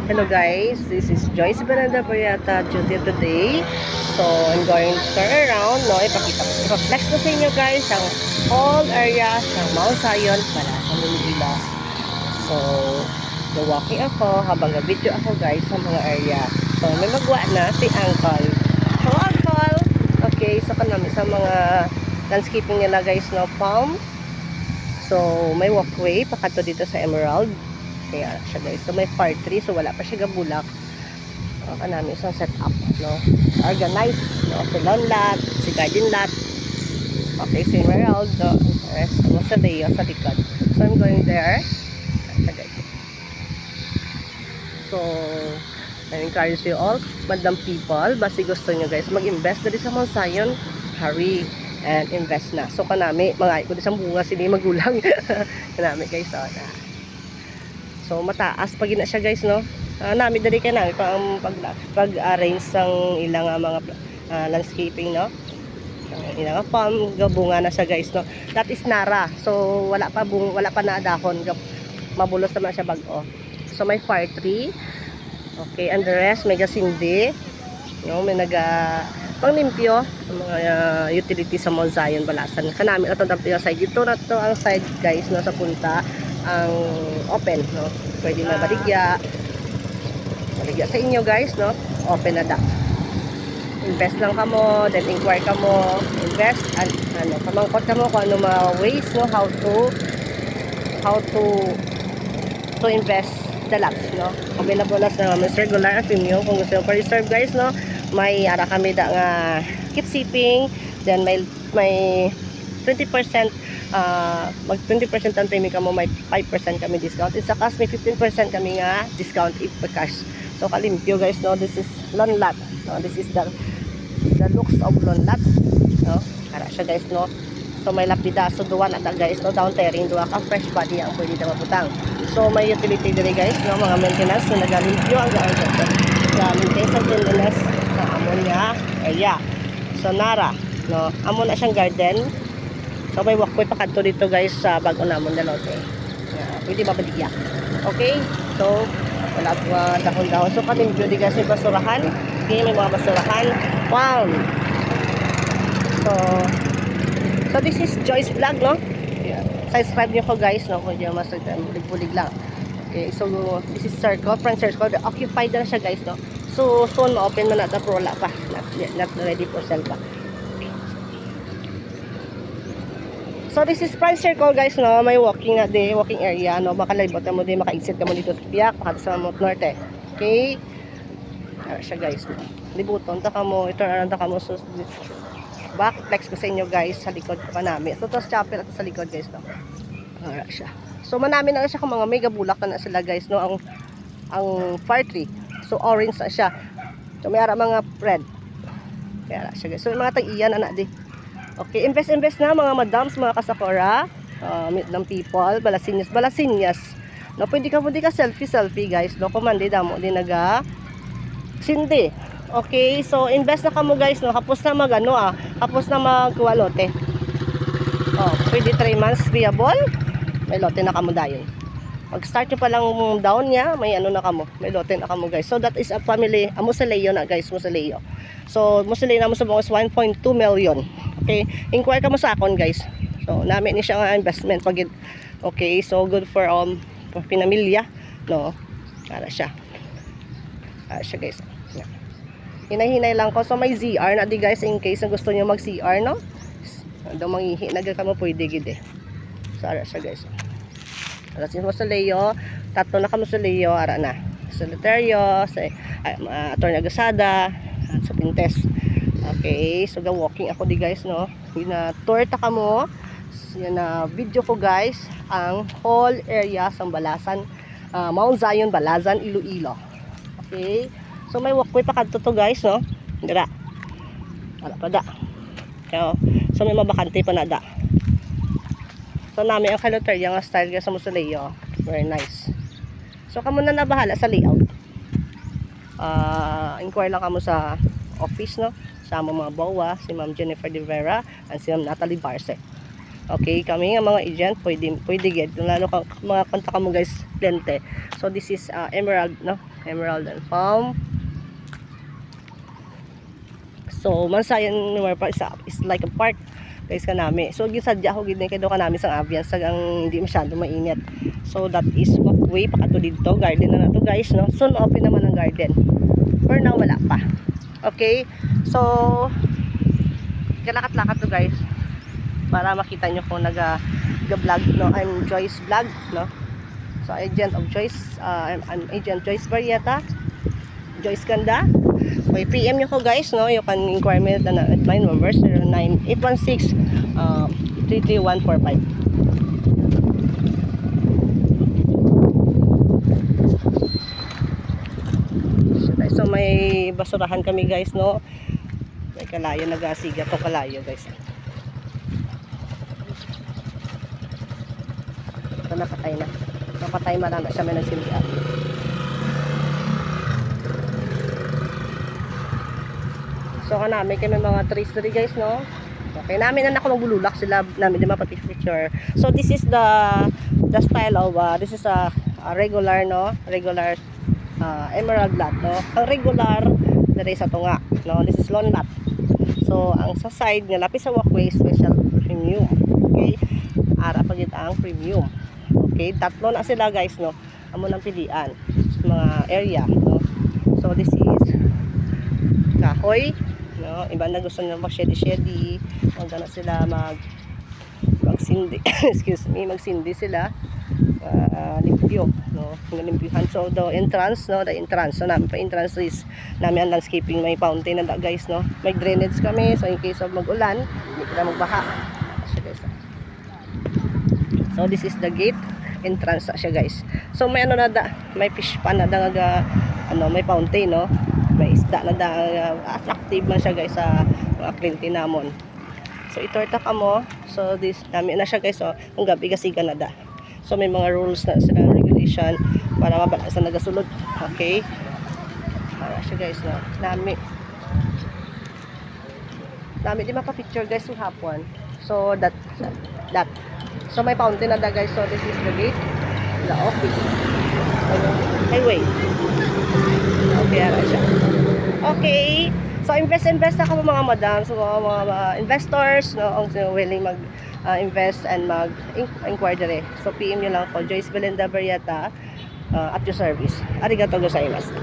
Hello guys, this is Joyce Bernarda Boyata Judy today. So I'm going to turn around, no, ipaflex ko sa inyo guys ang whole area ng Mount Zion para sa Manila. So, walking ako habang nag-video ako guys sa mga area. So may magwa na si Uncle. So Uncle, okay, so kanami sa mga landscaping nila guys, no, palm. So may walkway pakato dito sa Emerald. Kaya siya guys. So may part 3. So wala pa siya gabulak. Kanami isang setup. No? Organized. No? Si lawn lot. Si garden lot. Okay. Si Emerald. No? Sa Leo. Sa likod. So I'm going there. So I encourage you all. Madam people. Basi gusto nyo guys. Mag-invest na rin sa Mount Zion. Hurry. And invest na. So kanami. Mga ikot isang bunga. Sila magulang. Kanami guys. So mataas pag ina siya guys, no. Nami dali kay nami pag-arrange sang ilang mga landscaping, no. Ilang palm gabunga na siya guys, no. That is nara. So wala pa na dahon. Mabulos naman siya bag-o. So may fire tree. Okay, and the rest may gasindi. No, may panglimpyo ng mga utilities sa Mount Zion Balasan. Kanami ato dapat side dito na to ang side guys, no, sa punta ang open, no. Pwede na baligya sa inyo guys, no. Open na da. Invest lang kamo, then inquire kamo, invest and pamangkot kamo kung ano mga ways, no, how to invest the lots, no. Available na sa Mr. Regular at premium kung gusto mo pa-reserve guys, no. May ara kami da nga keep-shipping, then may 20% mag 20% ang payment kamo, may 5% kami discount. Sa cash may 15% kami nga discount if cash. So kalimpyo guys, no. This is lawn lot, no. This is the looks of lawn lot, no. Para siya guys, no. So may lapida, so duwa na guys, no. Down tearing, duwa ka fresh body ang pwede na mabutang. So may utility diri guys, no, mga maintenance na nagalimpyo ang maintenance and cleanliness na amon niya area. So nara, no, amon na siyang garden. So may walkway pa kadto dito guys sa bago namon na lote. Pwede mabaligya. Okay? So wala pa dahon-dahon. So kaming judi guys may basurahan. Okay, may mga basurahan. Wow. So this is Joyce Vlog, no? Yeah. Subscribe niyo ko guys, no? Kung di mas bulig-bulig lang. Okay, so this is circle, front circle. Occupied na siya guys, no? So soon ma-open man na pero wala pa. Not ready for sale pa. So this is front circle guys, no. May walking area, no. Makalibot mo din, maka-exit ka mo dito sa Piak, sa Mount Norte. Okay? Ara siya guys, no. Libuton ta kamo, ito around ta kamo so back flex ko sa inyo guys sa likod pa namin. So tos chapel at sa likod guys, no. Ara siya. So manami na siya kung mga mega bulak na sila guys, no. Ang fire tree. So orange na siya. So may ara mga red. Kaya ara siya guys. So mga tag-iyan anak di. Okay, invest na mga madams, mga kasakura, meet ng people, balasinyas. No, pwede ka selfie guys, no, kumandi damo din sindi. Okay, so invest na kamo guys, no, kapos na kapos na magwalote. Pwede 3 months viable, may lote na kamo dayon. Mag-start nyo pa lang down niya, may na kamo, may lote na kamo guys. So that is a family, Musaleo na guys, Musaleo. So Musaleo na mo sa bangos 1.2 million. Okay, inquire ka mo sa akon guys. So namin ni siya nga investment pag okay, so good for pinamilya, no. Para siya guys. Hinay-hinay lang ko. So may ZR na di guys in case na gusto niyo mag CR, no. Daw manghihi naga kamo pwede gid. So ara siya guys. Ara si Musaleo, tatlo na kamo sa Leo, ara na. Solitario, sa Atty. Agasada, at sa Pintes. Okay, so walking ako di guys, no. Tour ta kamo. Yan na video ko guys ang whole area sa Balasan, Mount Zion Balasan, Iloilo. Okay. So may walkway pa kadto to guys, no. Dira. Wala pa da. So may mabakante pa na da. So nami ang kaloterya nga style sa Musaleo. Very nice. So kamo na nabahala sa layout. Inquire lang kamo sa office, no. Sama mga bawa, si Ma'am Jennifer De Vera and si Ma'am Natalie Barce. Okay, kami nga mga agent, pwede get. Lalo kang mga kontak mo guys, kliyente. So this is Emerald, no? Emerald and Palm. So mansayan ni Marpa is like a park guys kanami. So gisadya ko gid kay do kanami sang ambiance sagang hindi masyado mainit. So that is walkway pakato dito, garden na nato guys, no. Soon open naman ang garden. For now wala pa. Okay? So galakat-lakat to guys para makita nyo kung nag-vlog, no. I'm Joyce Vlog, no. So agent of Joyce, I'm agent Joyce Barrieta, Joyce Ganda. Okay, PM nyo ko guys, no. You can inquire me at my number 09816 33145. So may basurahan kami guys, no. May kalayo, nagasiga to kalayo guys. Ito napatay na. Napatay marami siya, may nagsimbihan. So kanami kami mga trees diri guys, no. Okay, namin na ako magbululak sila namin di mapapicture. So this is the style of this is a regular, no, regular emerald lot, no. Ang regular diri sa tunga, no. This is lawn lot. So ang sa side nga lapis sa walkway special premium. Okay? Ara pagit ang premium. Okay, tatlo na sila guys, no. Amo nang pilian sa mga area, no. So this is kahoy, no. Iba na gusto nila mag-shady, huwag na sila magsindi excuse me, magsindi sila limpyo, no. Limpyuhan. So the entrance, no, the entrance, so namin pa entrance is namin ang landscaping, may fountain na guys, no. May drainage kami, so in case of mag-ulan hindi ka magbaha. So this is the gate entrance siya guys. So may ano na may fish pan na may fountain, no. May isda na attractive man siya guys sa mga kliyente namon. So itorta ka mo. So this namin na siya guys, so ang gabi kasi ganada. So may mga rules na sila, regulation para mabala sa nagasulod. Okay? Para siya guys, no. Nami di mapa-picture guys yung hapon. So that. So may fountain na guys. So this is the gate, the office, highway. Okay, ara siya. Okay. So invest ako mga madam, so mga investors, no, ang willing invest and mag-inquire dire. So PM nyo lang po, Joyce Belinda Barrieta, at your service. Arigatou gozaimasu.